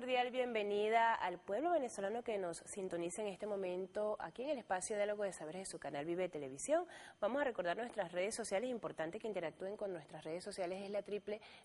cordial bienvenida al pueblo venezolano que nos sintoniza en este momento aquí en el espacio Diálogo de Saberes de su canal Vive Televisión. Vamos a recordar nuestras redes sociales, es importante que interactúen con nuestras redes sociales, es la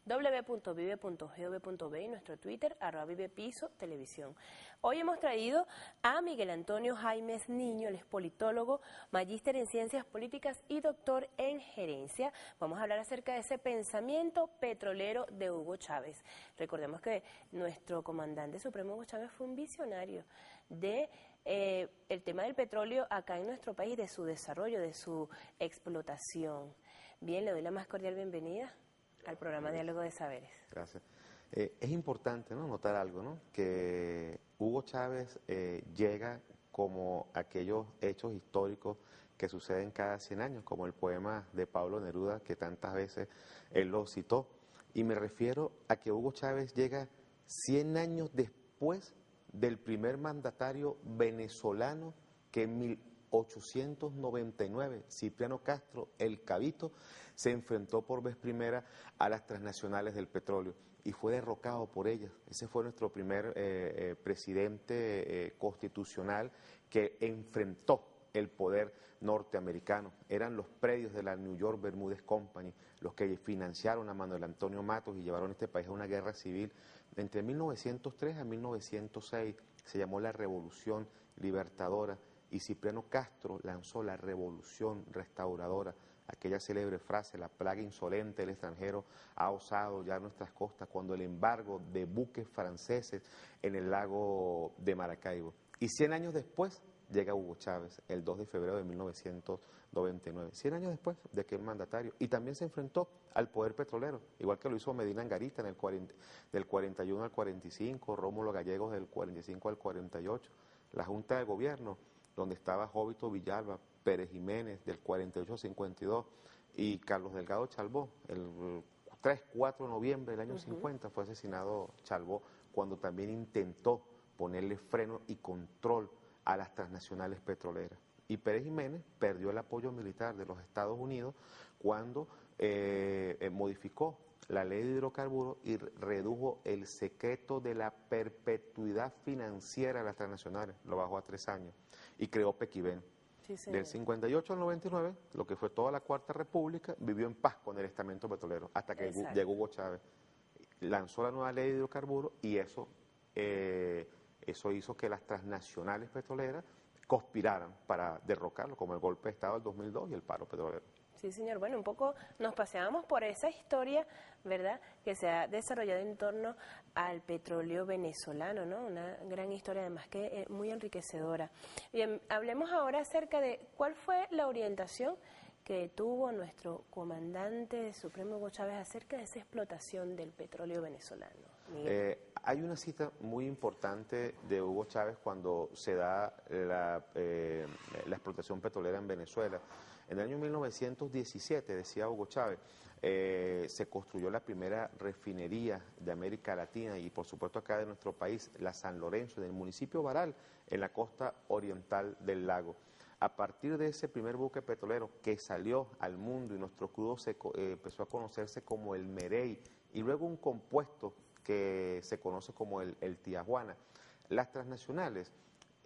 www.vive.gov.be y nuestro Twitter, @vivepiso televisión. Hoy hemos traído a Miguel Antonio Jaimes Niño, él es politólogo, magíster en ciencias políticas y doctor en gerencia. Vamos a hablar acerca de ese pensamiento petrolero de Hugo Chávez. Recordemos que nuestro comandante supremo Hugo Chávez fue un visionario de el tema del petróleo acá en nuestro país, de su desarrollo, de su explotación. Bien, le doy la más cordial bienvenida al programa Diálogo de Saberes. Gracias. Es importante, ¿no?, notar algo, ¿no?, que Hugo Chávez llega como aquellos hechos históricos que suceden cada 100 años, como el poema de Pablo Neruda, que tantas veces él lo citó. Y me refiero a que Hugo Chávez llega 100 años después del primer mandatario venezolano que en 1899, Cipriano Castro, el Cabito, se enfrentó por vez primera a las transnacionales del petróleo y fue derrocado por ellas. Ese fue nuestro primer presidente constitucional que enfrentó el poder norteamericano. Eran los predios de la New York Bermúdez Company los que financiaron a Manuel Antonio Matos y llevaron a este país a una guerra civil. Entre 1903 a 1906 se llamó la Revolución Libertadora y Cipriano Castro lanzó la Revolución Restauradora, aquella célebre frase: la plaga insolente del extranjero ha osado ya nuestras costas, cuando el embargo de buques franceses en el lago de Maracaibo. Y 100 años después llega Hugo Chávez, el 2 de febrero de 1999, 100 años después de aquel mandatario, y también se enfrentó al poder petrolero, igual que lo hizo Medina Angarita en el del 41 al 45, Rómulo Gallegos del 45 al 48, la Junta de Gobierno, donde estaba Jóbito Villalba, Pérez Jiménez del 48 al 52, y Carlos Delgado Chalbó, el 3-4 de noviembre del año 50 fue asesinado Chalbó, cuando también intentó ponerle freno y control a las transnacionales petroleras. Y Pérez Jiménez perdió el apoyo militar de los Estados Unidos cuando modificó la ley de hidrocarburos y redujo el secreto de la perpetuidad financiera de las transnacionales, lo bajó a 3 años, y creó Pequiven. Sí, del 58 al 99, lo que fue toda la Cuarta República, vivió en paz con el estamento petrolero, hasta que llegó Hugo Chávez. Lanzó la nueva ley de hidrocarburos y eso hizo que las transnacionales petroleras conspiraran para derrocarlo, como el golpe de Estado del 2002 y el paro petrolero. Sí, señor. Bueno, un poco nos paseamos por esa historia, ¿verdad?, que se ha desarrollado en torno al petróleo venezolano, ¿no? Una gran historia, además que muy enriquecedora. Bien, hablemos ahora acerca de cuál fue la orientación que tuvo nuestro comandante supremo Hugo Chávez acerca de esa explotación del petróleo venezolano. Hay una cita muy importante de Hugo Chávez cuando se da la explotación petrolera en Venezuela. En el año 1917, decía Hugo Chávez, se construyó la primera refinería de América Latina y por supuesto acá de nuestro país, la San Lorenzo, del municipio Baral, en la costa oriental del lago. A partir de ese primer buque petrolero que salió al mundo y nuestro crudo empezó a conocerse como el Merey y luego un compuesto que se conoce como el Tijuana, las transnacionales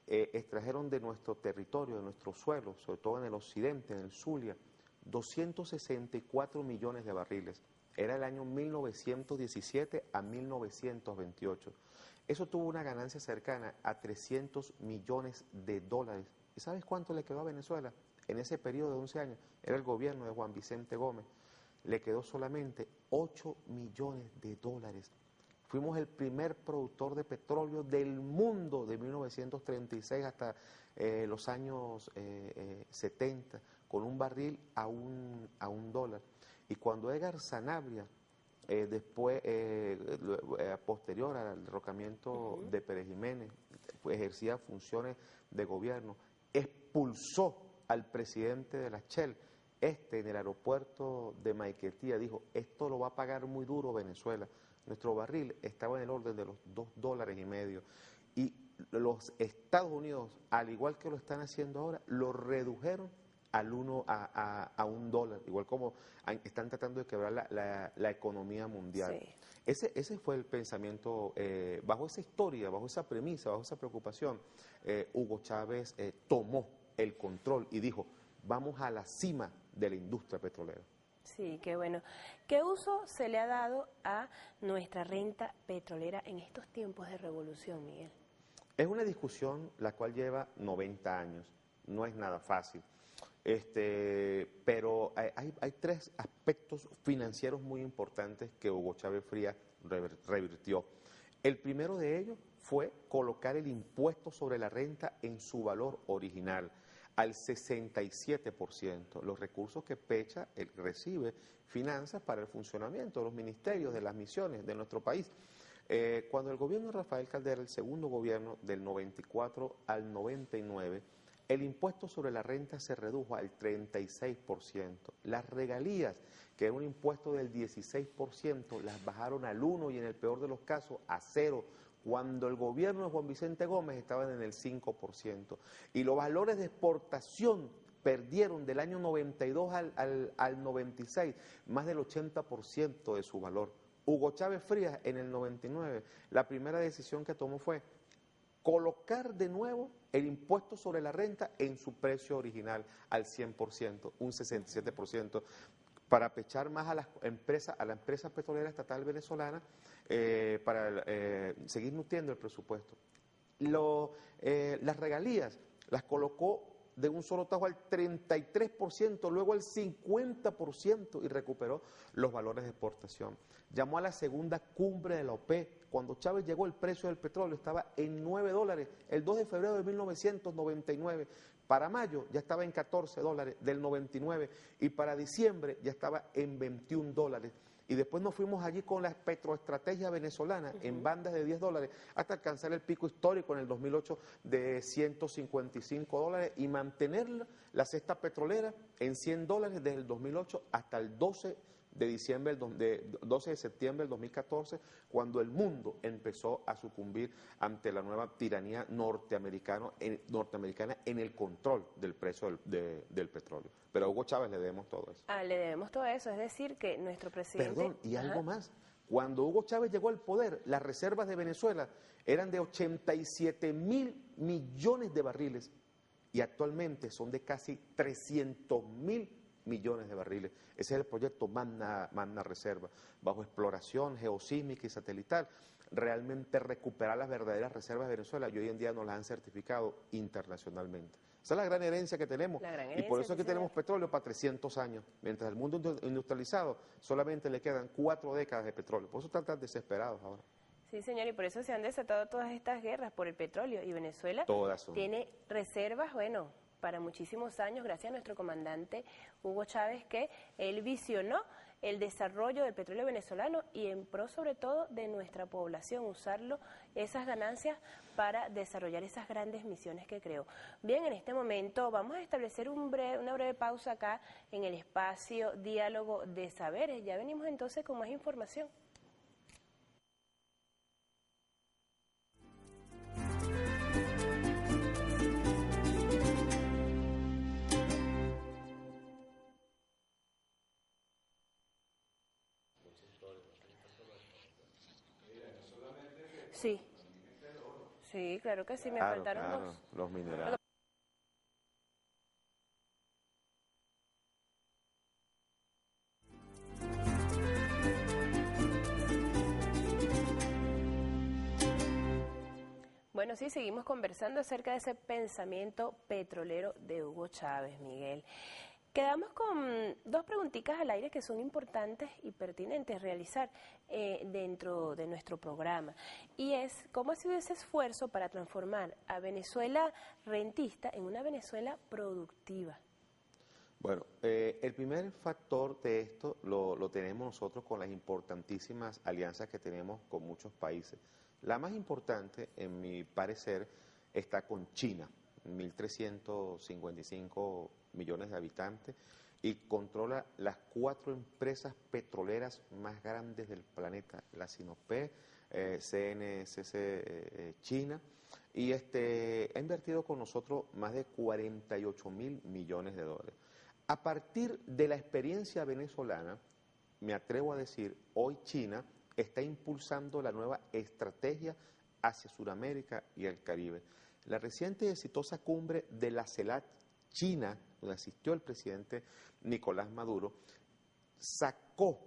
extrajeron de nuestro territorio, de nuestro suelo, sobre todo en el occidente, en el Zulia, 264 millones de barriles. Era el año 1917 a 1928. Eso tuvo una ganancia cercana a 300 millones de dólares. ¿Y sabes cuánto le quedó a Venezuela? En ese periodo de 11 años, era el gobierno de Juan Vicente Gómez, le quedó solamente 8 millones de dólares. Fuimos el primer productor de petróleo del mundo de 1936 hasta los años 70, con un barril a un dólar. Y cuando Edgar Sanabria, después, posterior al derrocamiento de Pérez Jiménez, ejercía funciones de gobierno, expulsó al presidente de la Shell, en el aeropuerto de Maiquetía, dijo: esto lo va a pagar muy duro Venezuela. Nuestro barril estaba en el orden de los $2.50 y los Estados Unidos, al igual que lo están haciendo ahora, lo redujeron al a $1, igual como están tratando de quebrar la economía mundial. Sí. Ese fue el pensamiento, bajo esa historia, bajo esa premisa, bajo esa preocupación, Hugo Chávez tomó el control y dijo, vamos a la cima de la industria petrolera. Sí, qué bueno. ¿Qué uso se le ha dado a nuestra renta petrolera en estos tiempos de revolución, Miguel? Es una discusión la cual lleva 90 años, no es nada fácil. Pero hay tres aspectos financieros muy importantes que Hugo Chávez Frías revirtió. El primero de ellos fue colocar el impuesto sobre la renta en su valor original, al 67%. Los recursos que Pecha recibe finanzas para el funcionamiento de los ministerios, de las misiones de nuestro país. Cuando el gobierno de Rafael Caldera, el segundo gobierno del 94 al 99, el impuesto sobre la renta se redujo al 36%. Las regalías, que era un impuesto del 16%, las bajaron al 1% y en el peor de los casos a 0%, cuando el gobierno de Juan Vicente Gómez estaban en el 5%. Y los valores de exportación perdieron del año 92 al 96 más del 80% de su valor. Hugo Chávez Frías, en el 99, la primera decisión que tomó fue colocar de nuevo el impuesto sobre la renta en su precio original al 100%, un 67%, para pechar más a la empresa petrolera estatal venezolana, para seguir nutriendo el presupuesto. Las regalías las colocó de un solo tajo al 33%, luego al 50% y recuperó los valores de exportación. Llamó a la segunda cumbre de la OPEP. Cuando Chávez llegó, el precio del petróleo estaba en $9, el 2 de febrero de 1999. Para mayo ya estaba en $14 del 99 y para diciembre ya estaba en $21. Y después nos fuimos allí con la petroestrategia venezolana en bandas de $10 hasta alcanzar el pico histórico en el 2008 de $155 y mantener la cesta petrolera en $100 desde el 2008 hasta el 12 de septiembre del 2014, cuando el mundo empezó a sucumbir ante la nueva tiranía norteamericana en el control del precio del petróleo. Pero a Hugo Chávez le debemos todo eso. Le debemos todo eso, es decir, que nuestro presidente... Perdón, y algo más. Cuando Hugo Chávez llegó al poder, las reservas de Venezuela eran de 87.000 millones de barriles y actualmente son de casi 300.000 millones de barriles. Ese es el proyecto Magna Reserva, bajo exploración geosísmica y satelital, realmente recuperar las verdaderas reservas de Venezuela, y hoy en día nos las han certificado internacionalmente. Esa es la gran herencia que tenemos, y por eso es que tenemos petróleo para 300 años, mientras el mundo industrializado solamente le quedan 4 décadas de petróleo. Por eso están tan desesperados ahora. Sí, señor, y por eso se han desatado todas estas guerras por el petróleo, y Venezuela tiene reservas, bueno, para muchísimos años, gracias a nuestro comandante Hugo Chávez, que él visionó el desarrollo del petróleo venezolano y en pro sobre todo de nuestra población, usarlo, esas ganancias para desarrollar esas grandes misiones que creó. Bien, en este momento vamos a establecer una breve pausa acá en el espacio Diálogo de Saberes. Ya venimos entonces con más información. Sí, sí, claro que sí, me faltaron los minerales. Bueno, sí, seguimos conversando acerca de ese pensamiento petrolero de Hugo Chávez, Miguel. Quedamos con dos preguntitas al aire que son importantes y pertinentes realizar dentro de nuestro programa. Y es, ¿cómo ha sido ese esfuerzo para transformar a Venezuela rentista en una Venezuela productiva? Bueno, el primer factor de esto lo tenemos nosotros con las importantísimas alianzas que tenemos con muchos países. La más importante, en mi parecer, está con China, 1.355 millones de habitantes, y controla las 4 empresas petroleras más grandes del planeta, la Sinopec, CNCC China, y ha invertido con nosotros más de 48.000 millones de dólares. A partir de la experiencia venezolana, me atrevo a decir, hoy China está impulsando la nueva estrategia hacia Sudamérica y el Caribe. La reciente y exitosa cumbre de la CELAC China, donde asistió el presidente Nicolás Maduro, sacó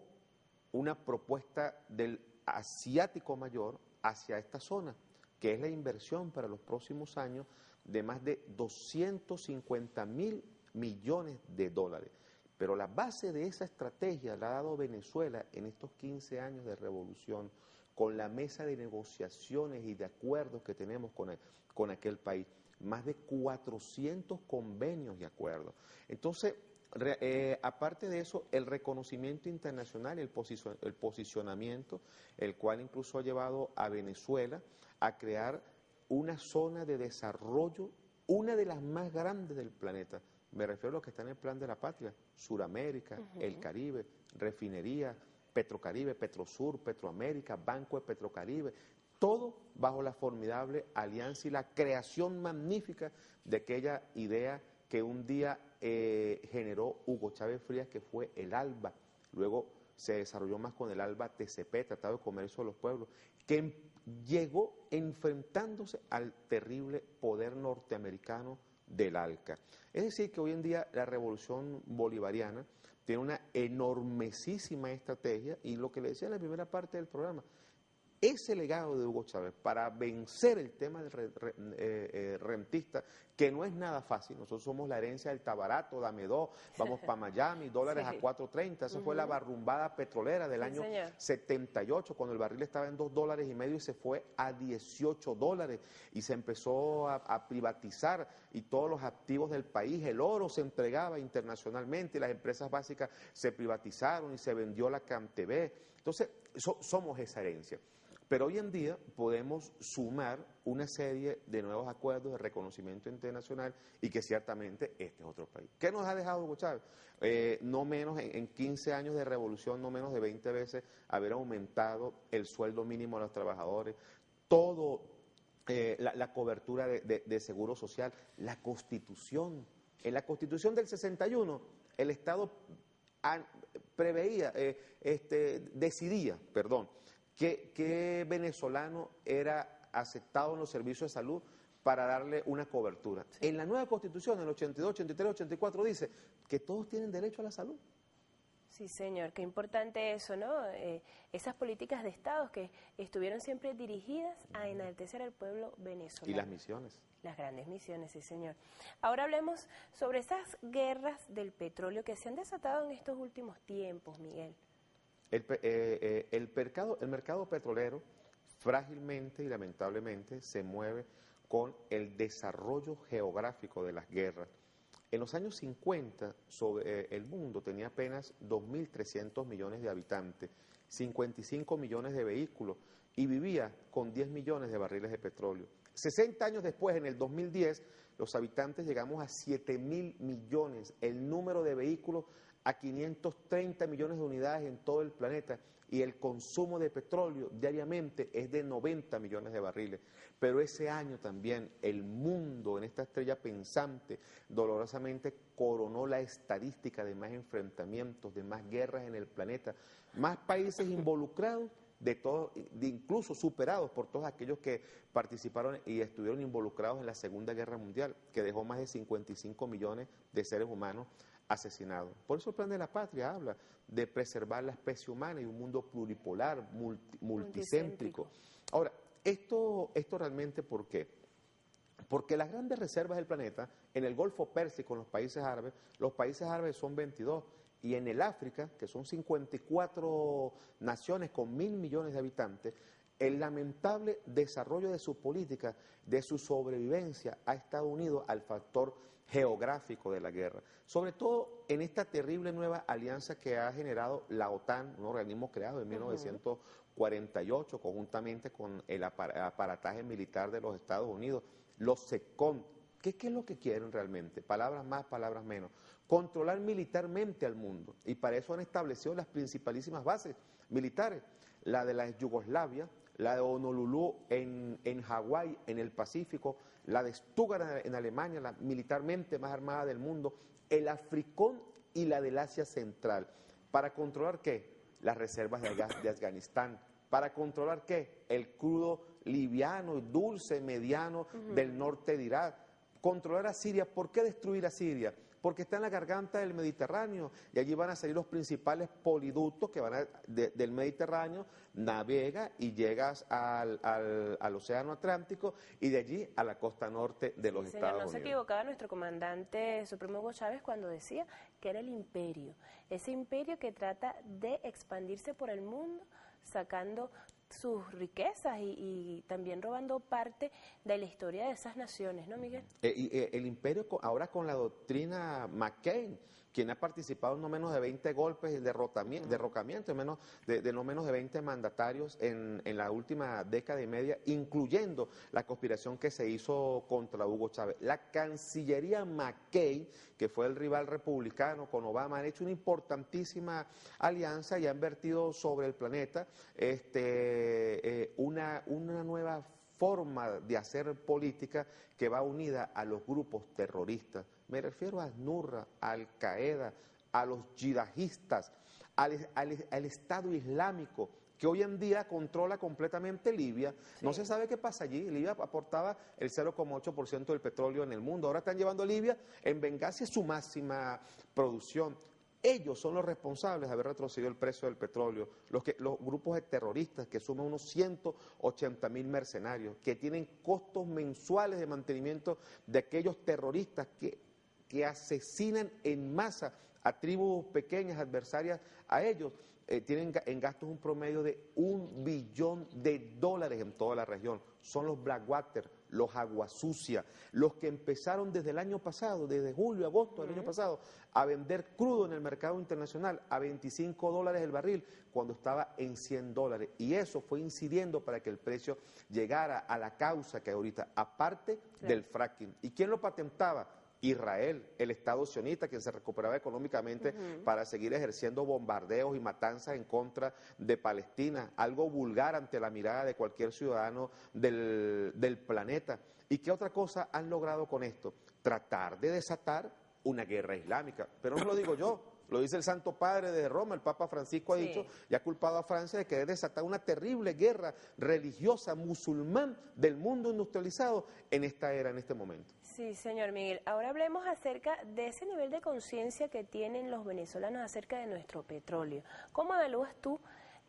una propuesta del asiático mayor hacia esta zona, que es la inversión para los próximos años de más de 250.000 millones de dólares. Pero la base de esa estrategia la ha dado Venezuela en estos 15 años de revolución, con la mesa de negociaciones y de acuerdos que tenemos con aquel país. Más de 400 convenios y acuerdos. Entonces, aparte de eso, el reconocimiento internacional y el posicionamiento, el cual incluso ha llevado a Venezuela a crear una zona de desarrollo, una de las más grandes del planeta. Me refiero a lo que está en el Plan de la Patria: Suramérica, el Caribe, refinería, Petrocaribe, Petrosur, Petroamérica, Banco de Petrocaribe, todo bajo la formidable alianza y la creación magnífica de aquella idea que un día generó Hugo Chávez Frías, que fue el ALBA. Luego se desarrolló más con el ALBA TCP, Tratado de Comercio de los Pueblos, que llegó enfrentándose al terrible poder norteamericano del ALCA. Es decir, que hoy en día la revolución bolivariana tiene una enormísima estrategia, y lo que le decía en la primera parte del programa, ese legado de Hugo Chávez para vencer el tema del rentista, que no es nada fácil. Nosotros somos la herencia del Tabarato, dame dos, vamos para Miami, dólares a 4.30. Esa fue la barrumbada petrolera del año 78, cuando el barril estaba en $2.50 y se fue a $18. Y se empezó a privatizar y todos los activos del país, el oro se entregaba internacionalmente y las empresas básicas se privatizaron y se vendió la CAMTV. Entonces, somos esa herencia. Pero hoy en día podemos sumar una serie de nuevos acuerdos de reconocimiento internacional, y que ciertamente este es otro país. ¿Qué nos ha dejado Hugo Chávez? No menos, en 15 años de revolución, no menos de 20 veces haber aumentado el sueldo mínimo a los trabajadores, todo, la cobertura de seguro social, la Constitución. En la Constitución del 61, el Estado decidía qué venezolano era aceptado en los servicios de salud para darle una cobertura. Sí. En la nueva Constitución, en el 82, 83, 84, dice que todos tienen derecho a la salud. Sí, señor, qué importante eso, ¿no? Esas políticas de Estado que estuvieron siempre dirigidas a enaltecer al pueblo venezolano. Y las misiones. Las grandes misiones, sí, señor. Ahora hablemos sobre esas guerras del petróleo que se han desatado en estos últimos tiempos, Miguel. El mercado petrolero frágilmente y lamentablemente se mueve con el desarrollo geográfico de las guerras. En los años 50, el mundo tenía apenas 2.300 millones de habitantes, 55 millones de vehículos, y vivía con 10 millones de barriles de petróleo. 60 años después, en el 2010, los habitantes llegamos a 7.000 millones, el número de vehículos a 530 millones de unidades en todo el planeta, y el consumo de petróleo diariamente es de 90 millones de barriles. Pero ese año también el mundo, en esta estrella pensante, dolorosamente coronó la estadística de más enfrentamientos, de más guerras en el planeta, más países involucrados, incluso superados por todos aquellos que participaron y estuvieron involucrados en la Segunda Guerra Mundial, que dejó más de 55 millones de seres humanos asesinados. Por eso el Plan de la Patria habla de preservar la especie humana y un mundo pluripolar, multicéntrico. Ahora, esto realmente, ¿por qué? Porque las grandes reservas del planeta, en el Golfo Pérsico, en los países árabes son 22, y en el África, que son 54 naciones con 1.000 millones de habitantes, el lamentable desarrollo de su política, de su sobrevivencia, ha estado unido al factor geográfico de la guerra. Sobre todo en esta terrible nueva alianza que ha generado la OTAN, un organismo creado en 1948, conjuntamente con el aparataje militar de los Estados Unidos, los SECOM. ¿Qué es lo que quieren realmente? Palabras más, palabras menos. Controlar militarmente al mundo. Y para eso han establecido las principalísimas bases militares. La de la Yugoslavia, la de Honolulu en Hawái, en el Pacífico, la de Stuttgart en Alemania, la militarmente más armada del mundo, el Africón y la del Asia Central. ¿Para controlar qué? Las reservas de gas de Afganistán. ¿Para controlar qué? El crudo liviano, dulce, mediano del norte de Irak. Controlar a Siria. ¿Por qué destruir a Siria? Porque está en la garganta del Mediterráneo y allí van a salir los principales poliductos que van del Mediterráneo, navega y llegas al Océano Atlántico y de allí a la costa norte de los Estados Unidos. No se equivocaba nuestro comandante supremo Hugo Chávez cuando decía que era el imperio, ese imperio que trata de expandirse por el mundo, sacando sus riquezas y también robando parte de la historia de esas naciones, ¿no, Miguel? El imperio ahora con la doctrina McCain, quien ha participado en no menos de 20 golpes y derrocamientos, de no menos de 20 mandatarios en la última década y media, incluyendo la conspiración que se hizo contra Hugo Chávez. La Cancillería McCain, que fue el rival republicano con Obama, han hecho una importantísima alianza y han vertido sobre el planeta una nueva forma de hacer política que va unida a los grupos terroristas. Me refiero a Nurra, a Al-Qaeda, a los yihadistas, al Estado Islámico, que hoy en día controla completamente Libia. Sí. No se sabe qué pasa allí. Libia aportaba el 0,8% del petróleo en el mundo. Ahora están llevando a Libia en Benghazi su máxima producción. Ellos son los responsables de haber retrocedido el precio del petróleo, los grupos de terroristas que suman unos 180.000 mercenarios, que tienen costos mensuales de mantenimiento de aquellos terroristas que asesinan en masa a tribus pequeñas, adversarias a ellos. Tienen en gastos un promedio de $1 billón en toda la región. Son los Blackwater, los Aguasucia, los que empezaron desde el año pasado, desde julio, agosto del año pasado, a vender crudo en el mercado internacional a $25 el barril, cuando estaba en $100. Y eso fue incidiendo para que el precio llegara a la causa que ahorita, aparte del fracking. ¿Y quién lo patentaba? Israel, el Estado sionista, quien se recuperaba económicamente para seguir ejerciendo bombardeos y matanzas en contra de Palestina, algo vulgar ante la mirada de cualquier ciudadano del planeta. ¿Y qué otra cosa han logrado con esto? Tratar de desatar una guerra islámica. Pero no lo digo yo, lo dice el Santo Padre de Roma, el Papa Francisco ha dicho y ha culpado a Francia de querer desatar una terrible guerra religiosa musulmán del mundo industrializado en esta era, en este momento. Sí, señor Miguel. Ahora hablemos acerca de ese nivel de conciencia que tienen los venezolanos acerca de nuestro petróleo. ¿Cómo evalúas tú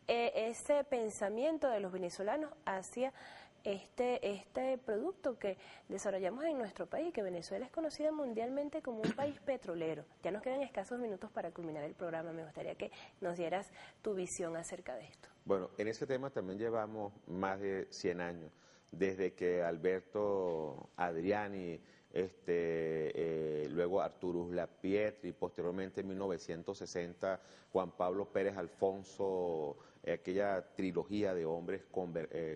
ese pensamiento de los venezolanos hacia este producto que desarrollamos en nuestro país, que Venezuela es conocida mundialmente como un país petrolero? Ya nos quedan escasos minutos para culminar el programa. Me gustaría que nos dieras tu visión acerca de esto. Bueno, en ese tema también llevamos más de 100 años, desde que Alberto Adriani, luego Arturus Lapietri, posteriormente en 1960 Juan Pablo Pérez Alfonso, aquella trilogía de hombres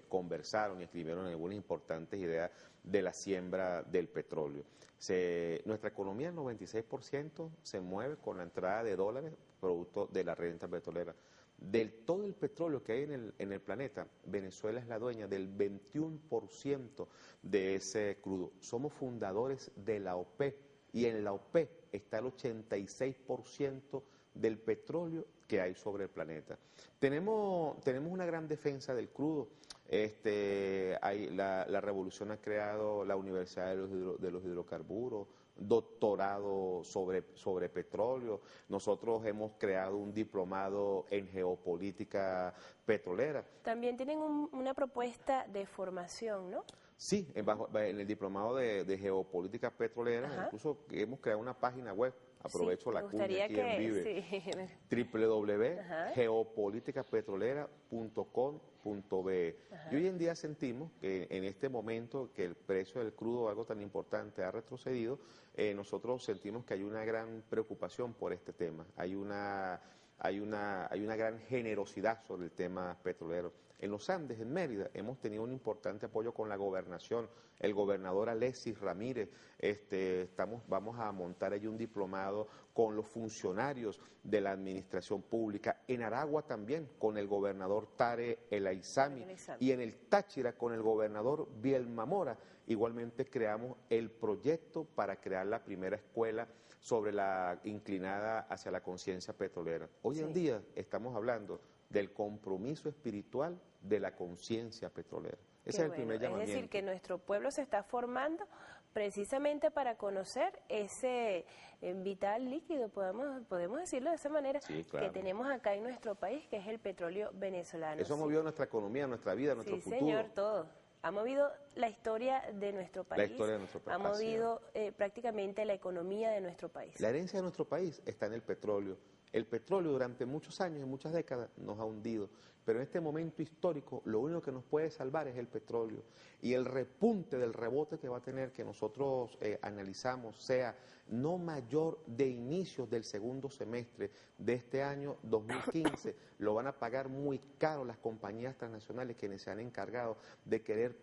conversaron y escribieron algunas importantes ideas de la siembra del petróleo. Nuestra economía, el 96%, se mueve con la entrada de dólares producto de la renta petrolera. Del todo el petróleo que hay en el planeta, Venezuela es la dueña del 21% de ese crudo. Somos fundadores de la OPEP y en la OPEP está el 86% del petróleo que hay sobre el planeta. Tenemos una gran defensa del crudo. La revolución ha creado la Universidad de los Hidrocarburos, doctorado sobre petróleo. Nosotros hemos creado un diplomado en geopolítica petrolera. También tienen una propuesta de formación, ¿no? Sí, en el diplomado de geopolítica petrolera, incluso hemos creado una página web. Aprovecho la cuña aquí en Vive. Sí. www.geopoliticapetrolera.com.be. Y hoy en día sentimos que en este momento que el precio del crudo, algo tan importante, ha retrocedido, nosotros sentimos que hay una gran preocupación por este tema. Hay una gran generosidad sobre el tema petrolero. En los Andes, en Mérida, hemos tenido un importante apoyo con la gobernación. El gobernador Alexis Ramírez, vamos a montar allí un diplomado con los funcionarios de la administración pública. En Aragua también, con el gobernador Tare El Aizami. Y en el Táchira, con el gobernador Bielma Mora. Igualmente creamos el proyecto para crear la primera escuela inclinada hacia la conciencia petrolera. Hoy en día estamos hablando del compromiso espiritual de la conciencia petrolera. Ese es el primer llamamiento. Es decir, que nuestro pueblo se está formando precisamente para conocer ese vital líquido, podemos decirlo de esa manera, sí, claro, que tenemos acá en nuestro país, que es el petróleo venezolano. Eso ha movido nuestra economía, nuestra vida, nuestro futuro. Sí, señor, todo. Ha movido la historia de nuestro país. La historia de nuestro país. Ha movido prácticamente la economía de nuestro país. La herencia de nuestro país está en el petróleo. El petróleo durante muchos años y muchas décadas nos ha hundido, pero en este momento histórico lo único que nos puede salvar es el petróleo. Y el repunte del rebote que va a tener, que nosotros analizamos, sea no mayor de inicios del segundo semestre de este año 2015, lo van a pagar muy caro las compañías transnacionales quienes se han encargado de querer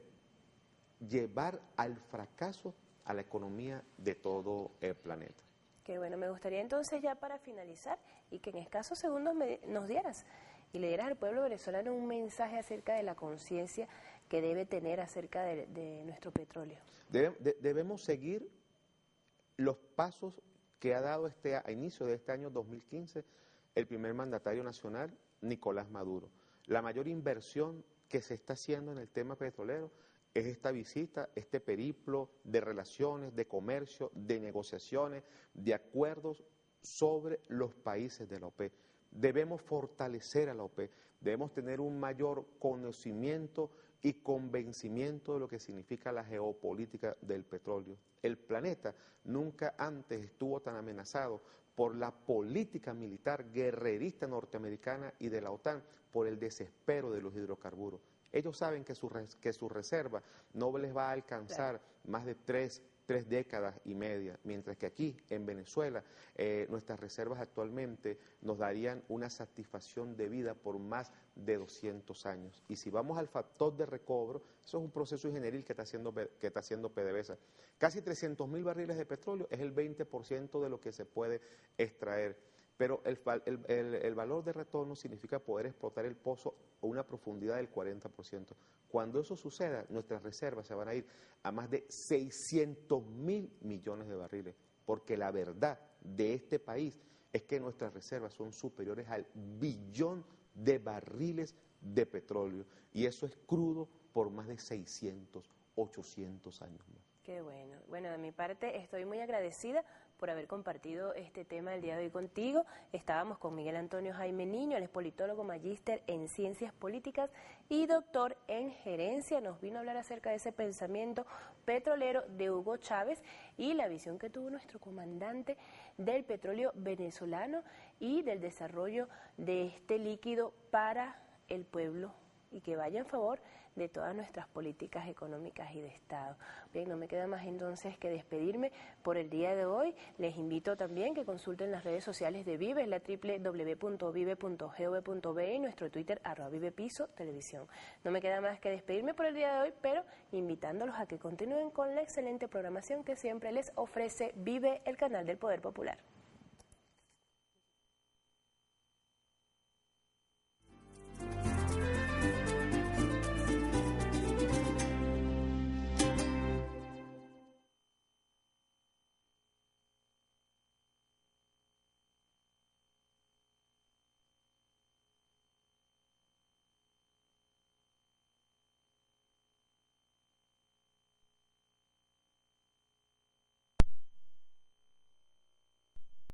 llevar al fracaso a la economía de todo el planeta. Que bueno, me gustaría entonces ya para finalizar y que en escasos segundos nos dieras y le dieras al pueblo venezolano un mensaje acerca de la conciencia que debe tener acerca de nuestro petróleo. Debemos seguir los pasos que ha dado a inicio de este año 2015 el primer mandatario nacional, Nicolás Maduro. La mayor inversión que se está haciendo en el tema petrolero es esta visita, este periplo de relaciones, de comercio, de negociaciones, de acuerdos sobre los países de la OPEP. Debemos fortalecer a la OPEP, debemos tener un mayor conocimiento y convencimiento de lo que significa la geopolítica del petróleo. El planeta nunca antes estuvo tan amenazado por la política militar guerrerista norteamericana y de la OTAN, por el desespero de los hidrocarburos. Ellos saben que su reserva no les va a alcanzar más de tres décadas y media, mientras que aquí, en Venezuela, nuestras reservas actualmente nos darían una satisfacción de vida por más de 200 años. Y si vamos al factor de recobro, eso es un proceso ingenieril que está haciendo PDVSA. Casi 300.000 barriles de petróleo es el 20% de lo que se puede extraer. Pero el valor de retorno significa poder explotar el pozo a una profundidad del 40%. Cuando eso suceda, nuestras reservas se van a ir a más de 600.000 millones de barriles, porque la verdad de este país es que nuestras reservas son superiores al billón de barriles de petróleo, y eso es crudo por más de 600, 800 años más. Qué bueno. Bueno, de mi parte estoy muy agradecida por haber compartido este tema el día de hoy contigo. Estábamos con Miguel Antonio Jaime Niño, él es politólogo, magíster en ciencias políticas y doctor en gerencia. Nos vino a hablar acerca de ese pensamiento petrolero de Hugo Chávez y la visión que tuvo nuestro comandante del petróleo venezolano y del desarrollo de este líquido para el pueblo y que vaya en favor de todas nuestras políticas económicas y de Estado. Bien, no me queda más entonces que despedirme por el día de hoy. Les invito también que consulten las redes sociales de Vive, la www.vive.gov.be y nuestro Twitter @vivepiso televisión. No me queda más que despedirme por el día de hoy, pero invitándolos a que continúen con la excelente programación que siempre les ofrece Vive, el canal del Poder Popular.